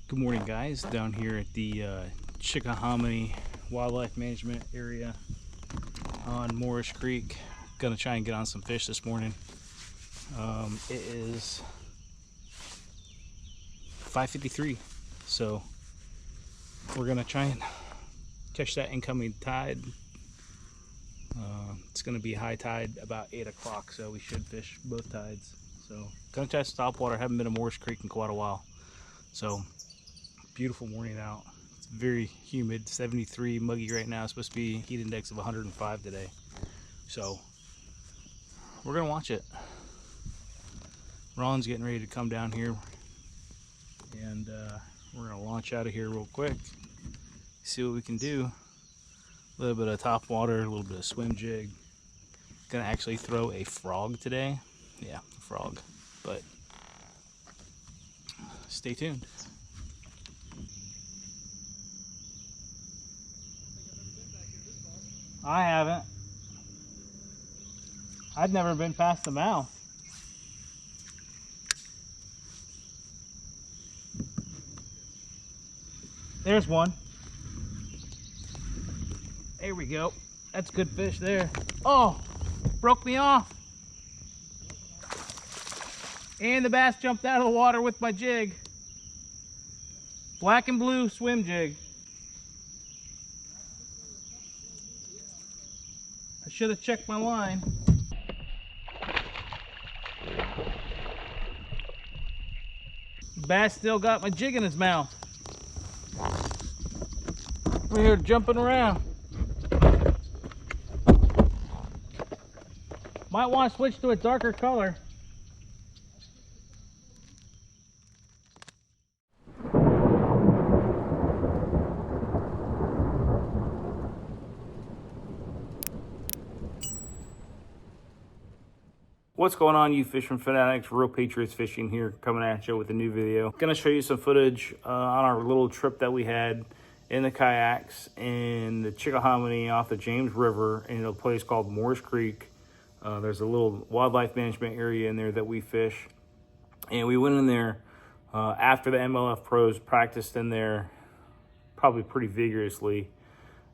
Good morning, guys. Down here at the Chickahominy Wildlife Management Area on Morris Creek. Gonna try and get on some fish this morning. It is 5:53, so we're gonna try and catch that incoming tide. It's gonna be high tide about 8 o'clock, so we should fish both tides. So gonna try to stop water. Haven't been to Morris Creek in quite a while, so beautiful morning out. It's very humid, 73, muggy right now. It's supposed to be heat index of 105 today. So we're gonna watch it. Ron's getting ready to come down here, and we're gonna launch out of here real quick, see what we can do. A little bit of top water, a little bit of swim jig. Gonna actually throw a frog today. Yeah, a frog, but stay tuned. I haven't. I've never been past the mouth. There's one. There we go. That's good fish there. Oh, broke me off. And the bass jumped out of the water with my jig. Black and blue swim jig. I should have checked my line. Bass still got my jig in his mouth. We're here jumping around. Might want to switch to a darker color. What's going on, you fishing fanatics? Real Patriots Fishing here, coming at you with a new video. Gonna show you some footage on our little trip that we had in the kayaks in the Chickahominy off the James River in a place called Morris Creek. There's a little wildlife management area in there that we fish, and we went in there after the MLF pros practiced in there probably pretty vigorously.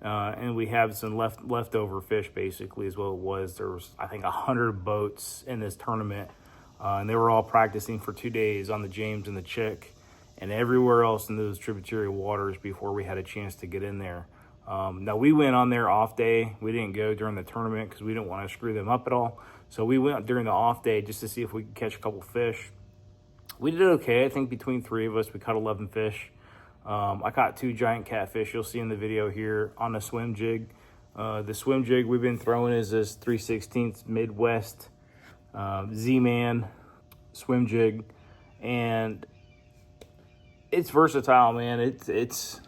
And we have some leftover fish, basically, is what it was. There was, I think, 100 boats in this tournament, and they were all practicing for 2 days on the James and the Chick, and everywhere else in those tributary waters before we had a chance to get in there. Now, we went on their off day. We didn't go during the tournament because we didn't want to screw them up at all. So we went during the off day just to see if we could catch a couple fish. We did okay. I think between three of us, we caught 11 fish. I caught 2 giant catfish you'll see in the video here on a swim jig. The swim jig we've been throwing is this 3/16 Midwest Z-Man swim jig, and it's versatile, man. It's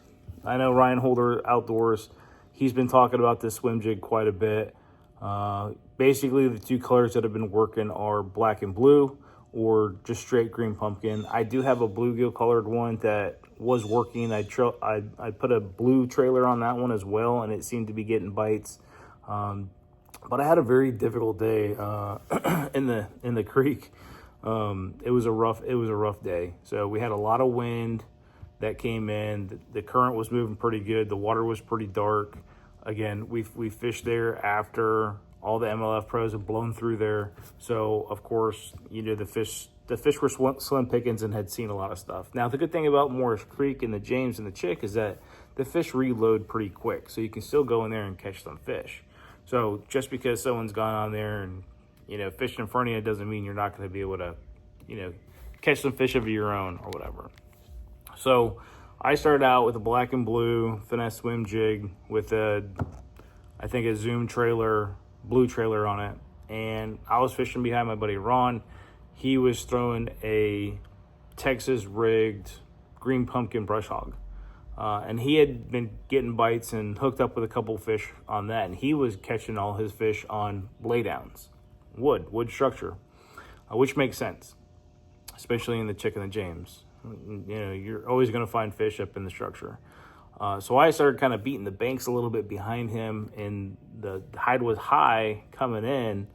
I know Ryan Holder Outdoors, he's been talking about this swim jig quite a bit. Basically, the 2 colors that have been working are black and blue, or just straight green pumpkin. I do have a bluegill colored one that was working. I put a blue trailer on that one as well, and it seemed to be getting bites. But I had a very difficult day in the creek. It was a rough day. So we had a lot of wind that came in. The current was moving pretty good. The water was pretty dark. Again, we fished there after all the MLF pros have blown through there. So of course, you know, the fish were slim pickings and had seen a lot of stuff. Now, the good thing about Morris Creek and the James and the Chick is that the fish reload pretty quick. So you can still go in there and catch some fish. So just because someone's gone on there and, you know, fished in front of you doesn't mean you're not going to be able to, you know, catch some fish of your own or whatever. So I started out with a black and blue finesse swim jig with I think a Zoom trailer, blue trailer on it, and I was fishing behind my buddy Ron. He was throwing a Texas rigged green pumpkin brush hog, and he had been getting bites and hooked up with a couple fish on that, and he was catching all his fish on laydowns, wood structure, which makes sense, especially in the Chick and the James. You know, you're always going to find fish up in the structure. So I started kind of beating the banks a little bit behind him, and the tide was high coming in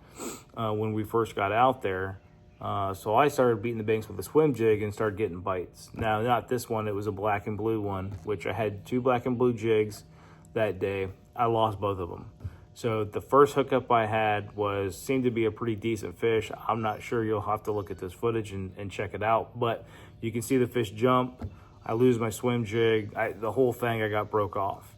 when we first got out there. So I started beating the banks with a swim jig and started getting bites. Now, not this one, it was a black and blue one, which I had 2 black and blue jigs that day. I lost both of them. So the first hookup I had seemed to be a pretty decent fish. I'm not sure, you'll have to look at this footage and check it out, but you can see the fish jump. I lose my swim jig. The whole thing I got broke off.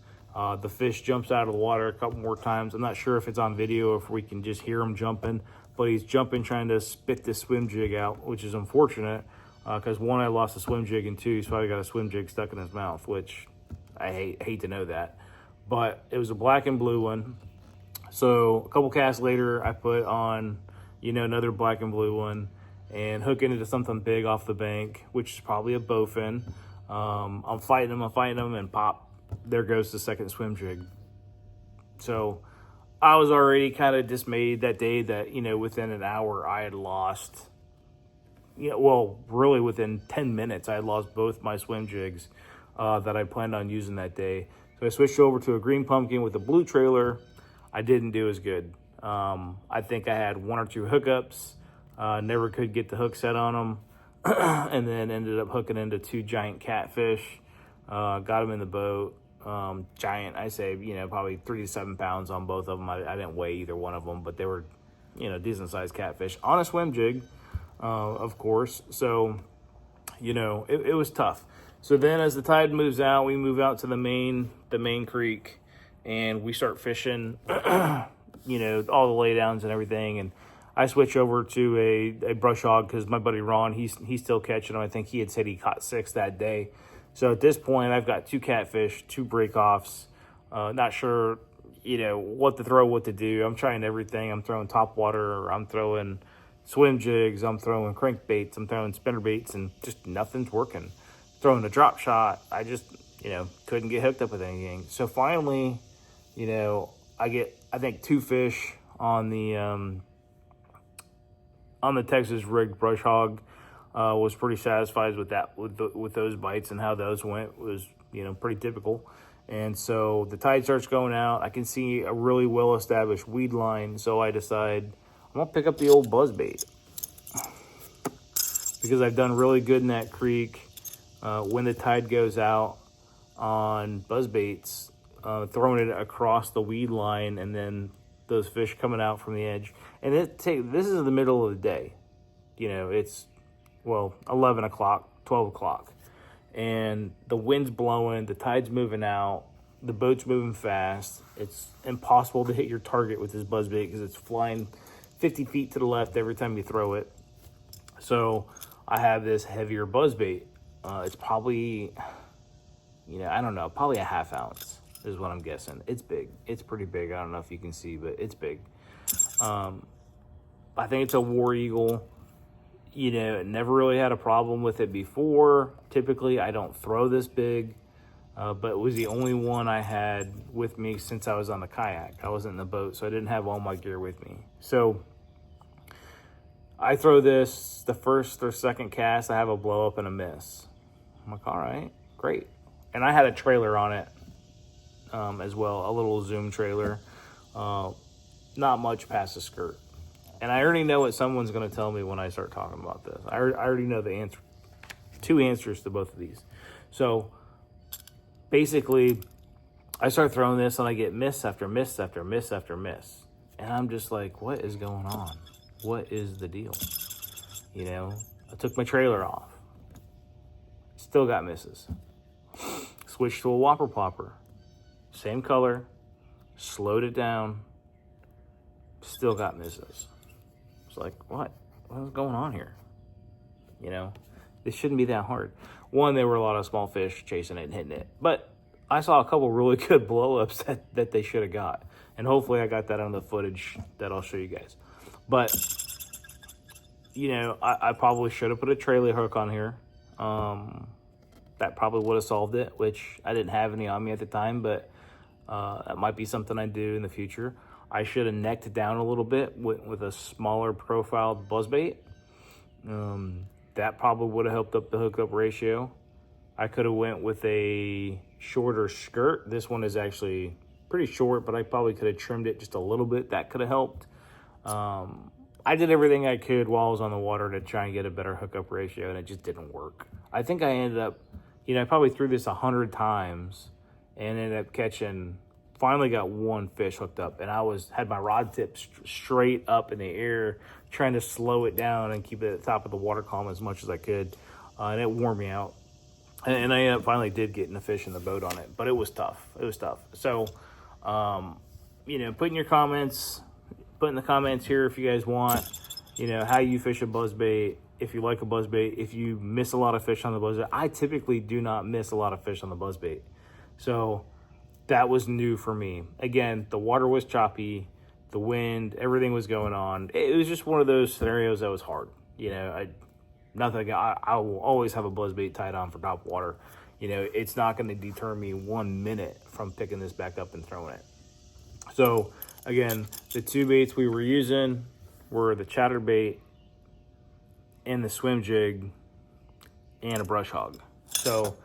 The fish jumps out of the water a couple more times. I'm not sure if it's on video or if we can just hear him jumping, but he's jumping trying to spit this swim jig out, which is unfortunate because 1, I lost a swim jig, and 2, he's probably got a swim jig stuck in his mouth, which I hate to know that. But it was a black and blue one. So a couple casts later, I put on, another black and blue one and hook into something big off the bank, which is probably a bowfin. I'm fighting them, and pop, there goes the second swim jig. So I was already kind of dismayed that day that, within an hour I had lost, really within 10 minutes, I had lost both my swim jigs that I planned on using that day. So I switched over to a green pumpkin with a blue trailer. I didn't do as good. I think I had 1 or 2 hookups, never could get the hook set on them, and then ended up hooking into 2 giant catfish, got them in the boat. Giant, I say, probably 3 to 7 pounds on both of them. I didn't weigh either one of them, but they were, decent sized catfish on a swim jig, of course. So, it was tough. So then as the tide moves out, we move out to the main creek, and we start fishing, all the laydowns and everything. And I switch over to a brush hog because my buddy Ron, he's still catching them. I think he had said he caught 6 that day. So at this point, I've got 2 catfish, 2 breakoffs. Not sure, what to throw, what to do. I'm trying everything. I'm throwing top water. I'm throwing swim jigs. I'm throwing crankbaits. I'm throwing spinnerbaits, and just nothing's working. Throwing a drop shot. I just, couldn't get hooked up with anything. So finally, I get, I think, 2 fish on the Texas rigged brush hog. Was pretty satisfied with that, with those bites, and how those went was, pretty typical. And so the tide starts going out. I can see a really well-established weed line, so I decide I'm gonna pick up the old buzzbait because I've done really good in that creek when the tide goes out on buzzbaits, throwing it across the weed line, and then those fish coming out from the edge. And this is in the middle of the day. It's 11 o'clock, 12 o'clock. And the wind's blowing, the tide's moving out, the boat's moving fast. It's impossible to hit your target with this buzzbait because it's flying 50 feet to the left every time you throw it. So I have this heavier buzzbait. It's probably, I don't know, probably a ½ ounce is what I'm guessing. It's big. It's pretty big. I don't know if you can see, but it's big. I think it's a War Eagle. Never really had a problem with it before. Typically, I don't throw this big, but it was the only one I had with me since I was on the kayak. I wasn't in the boat, so I didn't have all my gear with me. So I throw this, the first or second cast, I have a blow up and a miss. I'm like, all right, great. And I had a trailer on it as well, a little Zoom trailer, not much past the skirt. And I already know what someone's going to tell me when I start talking about this. I already know the answer, 2 answers to both of these. So basically, I start throwing this and I get miss after miss after miss after miss. And I'm just like, what is going on? What is the deal? I took my trailer off. Still got misses. Switched to a whopper plopper. Same color. Slowed it down. Still got misses. It's like, what is going on here? This shouldn't be that hard. One, there were a lot of small fish chasing it and hitting it, but I saw a couple really good blow-ups that they should have got, and hopefully I got that on the footage that I'll show you guys. But I probably should have put a trailer hook on here. That probably would have solved it, which I didn't have any on me at the time, but that might be something I do in the future. I should have necked down a little bit with a smaller profiled buzzbait. That probably would have helped up the hookup ratio. I could have went with a shorter skirt. This one is actually pretty short, but I probably could have trimmed it just a little bit. That could have helped. I did everything I could while I was on the water to try and get a better hookup ratio, and it just didn't work. I think I ended up, I probably threw this 100 times and ended up finally got one fish hooked up, and had my rod tip straight up in the air, trying to slow it down and keep it at the top of the water column as much as I could, and it wore me out. And I ended up finally did getting a fish in the boat on it, but it was tough. It was tough. So, put in your comments. Put in the comments here if you guys want, how you fish a buzzbait, if you like a buzzbait, if you miss a lot of fish on the buzzbait. I typically do not miss a lot of fish on the buzzbait. So that was new for me. Again, the water was choppy, the wind, everything was going on. It was just one of those scenarios that was hard. I will always have a buzzbait tied on for top water. It's not going to deter me 1 minute from picking this back up and throwing it. So again, the two baits we were using were the chatterbait and the swim jig and a brush hog. So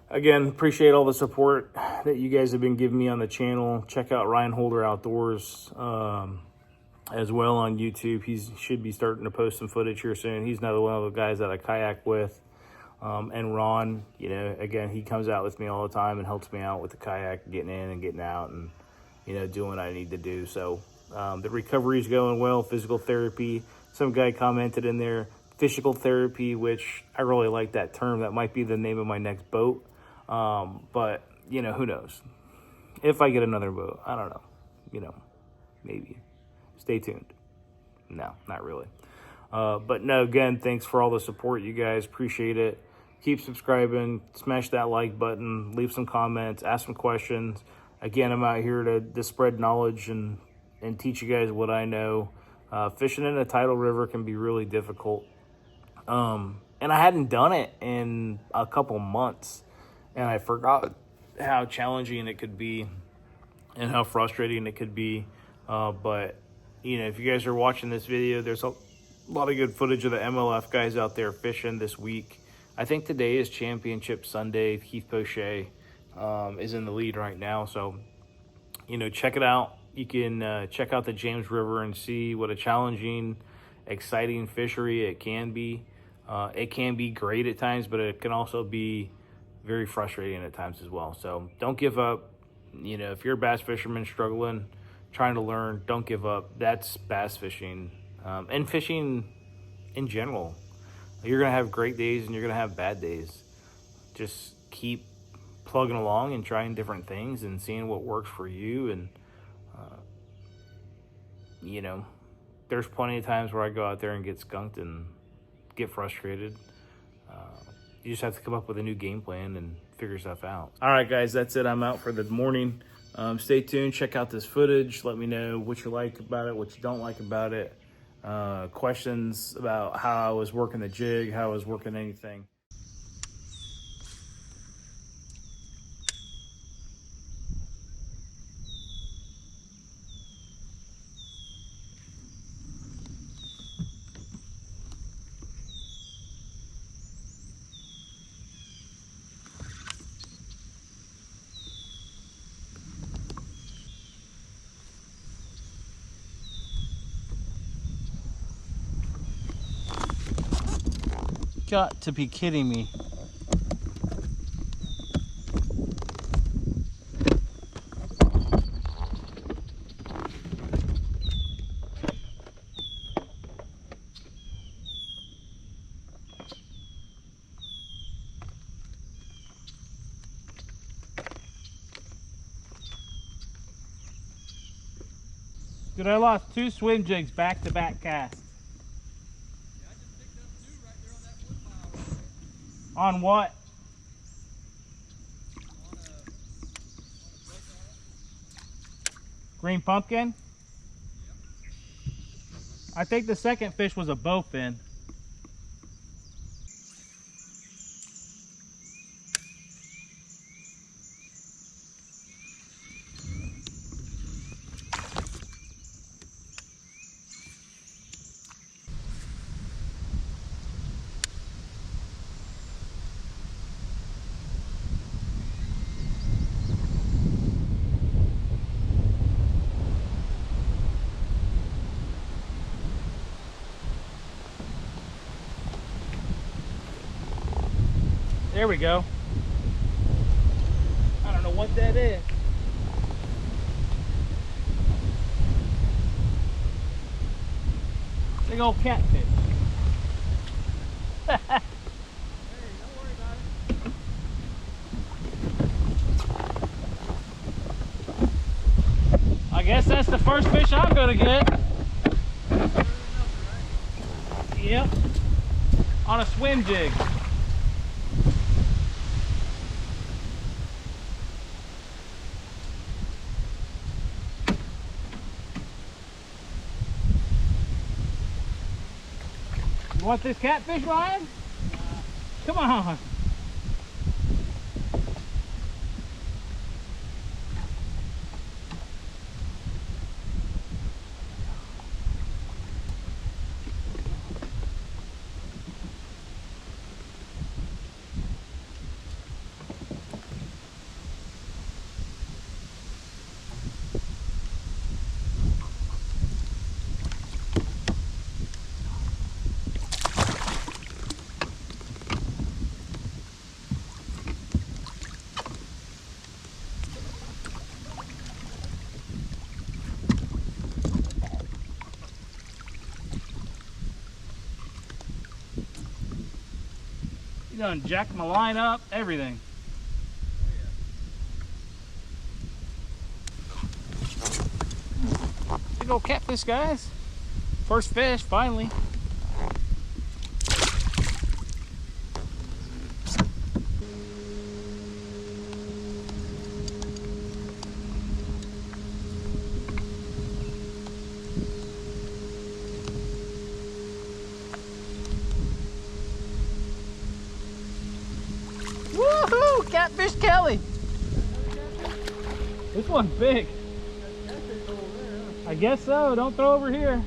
again, appreciate all the support that you guys have been giving me on the channel. Check out Ryan Holder Outdoors as well on YouTube. He should be starting to post some footage here soon. He's another one of the guys that I kayak with. And Ron, again, he comes out with me all the time and helps me out with the kayak, getting in and getting out, and doing what I need to do. So the recovery is going well. Physical therapy. Some guy commented in there, physical therapy, which I really like that term. That might be the name of my next boat. But who knows? If I get another boat, I don't know. Maybe. Stay tuned. No, not really. But no, again, thanks for all the support, you guys. Appreciate it. Keep subscribing. Smash that like button. Leave some comments. Ask some questions. Again, I'm out here to spread knowledge and teach you guys what I know. Fishing in a tidal river can be really difficult. And I hadn't done it in a couple months, and I forgot how challenging it could be and how frustrating it could be. But, if you guys are watching this video, there's a lot of good footage of the MLF guys out there fishing this week. I think today is Championship Sunday. Keith Poche is in the lead right now. So, check it out. You can check out the James River and see what a challenging, exciting fishery it can be. It can be great at times, but it can also be very frustrating at times as well. So don't give up. If you're a bass fisherman struggling, trying to learn, don't give up. That's bass fishing and fishing in general. You're going to have great days and you're going to have bad days. Just keep plugging along and trying different things and seeing what works for you. And, there's plenty of times where I go out there and get skunked and get frustrated. You just have to come up with a new game plan and figure stuff out. All right, guys, that's it. I'm out for the morning. Stay tuned. Check out this footage. Let me know what you like about it, what you don't like about it. Questions about how I was working the jig, how I was working anything. Got to be kidding me. Dude, I lost 2 swim jigs back-to-back casts. Yeah, I just picked up 2 right there on that wood pile right there. On what? On a profile. Green pumpkin? Yep. I think the second fish was a bowfin. There we go. I don't know what that is. Big old catfish. Hey, don't worry about it. I guess that's the first fish I'm gonna get. Yep. On a swim jig. You want this catfish, Ryan? Come on. You done jacked my line up, everything. Big old catfish, guys. First fish, finally. Woohoo! Catfish Kelly! This one's big. I guess so. Don't throw over here.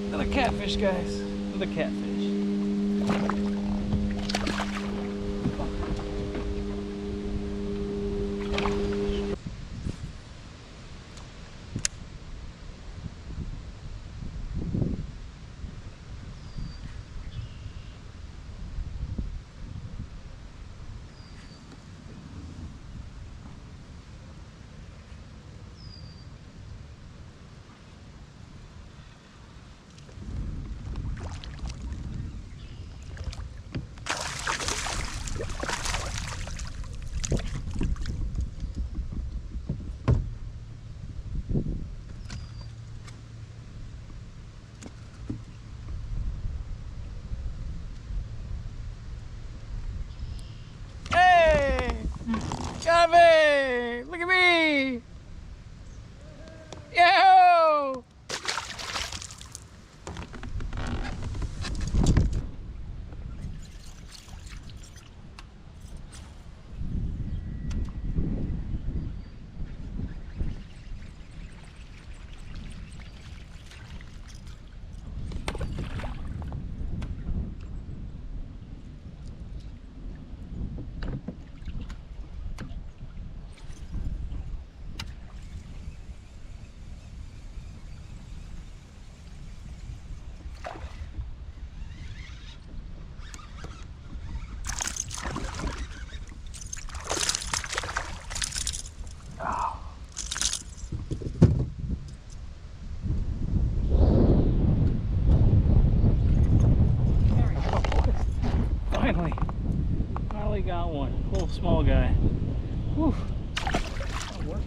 Another catfish, guys. Another catfish. Johnny! Look at me! Yo! Finally got one. Little small guy. Whew. That'll work.